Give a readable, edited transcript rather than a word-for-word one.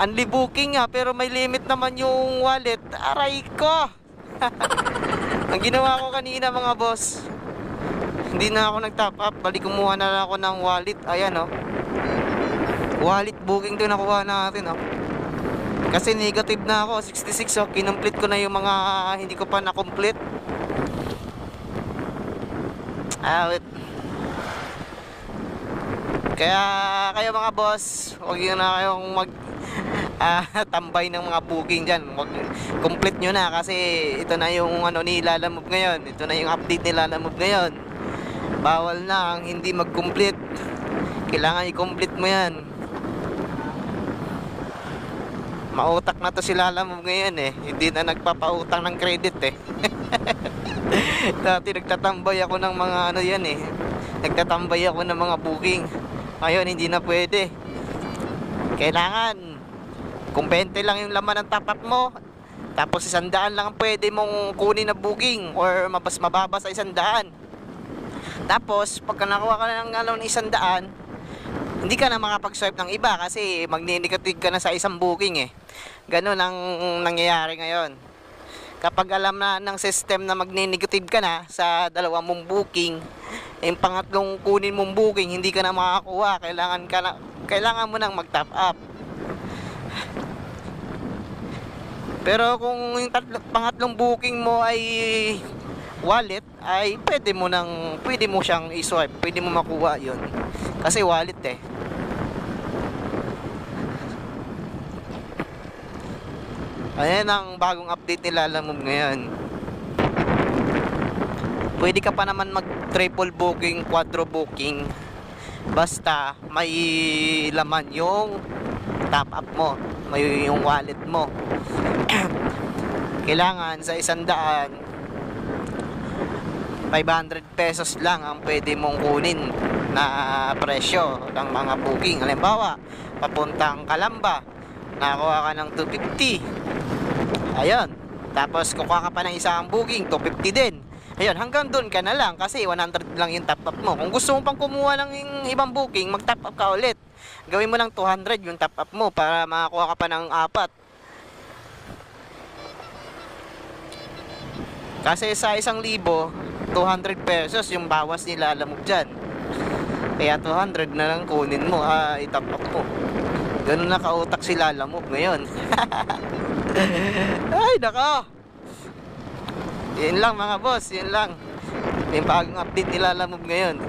Unli booking nga, pero may limit naman yung wallet. Aray ko! Ang ginawa ko kanina mga boss, hindi na ako nag-top up. Balik kumuha na lang ako ng wallet. Ayan oh. Wallet booking to nakuha natin oh. Kasi negative na ako, 66 oh. Kinomplete ko na yung mga hindi ko pa na-complete. Wait. Kaya kayo mga boss, huwag yun na kayong tambay ng mga booking dyan. Complete nyo na kasi ito na yung ano ni Lalamove ngayon. Ito na yung update ni Lalamove ngayon. Bawal na ang hindi mag-complete. Kailangan i-complete mo yan. Mautak na to si Lalamove ngayon eh. Hindi na nagpapautang ng credit eh. Dati nagtatambay ako ng mga ano yan eh. Nagtatambay ako ng mga booking. Ngayon hindi na pwede. Kailangan kung 20 lang yung laman ng top up mo, tapos 100 lang ang pwede mong kunin na booking or mas mababa sa 100. Tapos pagka nakuha ka na ng 100, hindi ka na makapag-swipe ng iba kasi magni-negative ka na sa isang booking eh. Ganun ang nangyayari ngayon. Kapag alam na ng system na magni-negative ka na sa dalawang mong booking, yung pangatlong kunin mong booking hindi ka na makakuha. Kailangan mo nang mag-top up. Pero kung yung pangatlong booking mo ay wallet, ay pwede mo siyang i-swipe, pwede mo makuha 'yon. Kasi wallet eh. Ayan ang bagong update ni Lalamove ngayon. Pwede ka pa naman mag triple booking, quadro booking, basta may laman yung top up mo, may yung wallet mo. Kailangan sa 100, 500 pesos lang ang pwede mong kunin na presyo ng mga booking. Halimbawa, papuntang Calamba, nakakuha ka ng 250. Ayun. Tapos kukuha ka pa ng isang booking, 250 din. Ayun, hanggang doon ka na lang kasi 100 lang yung top up mo. Kung gusto mo pang kumuha ng ibang booking, mag-top up ka ulit. Gawin mo lang 200 yung top up mo para makakuha ka pa ng 4. Kasi sa 1,000, 200 pesos yung bawas ni Lalamove dyan. Kaya 200 na lang kunin mo, i-top up mo. Ganun na kautak si Lalamove ngayon. Ay, nako. Yun lang mga boss, yun lang. Yung bagong update ni Lalamove ngayon.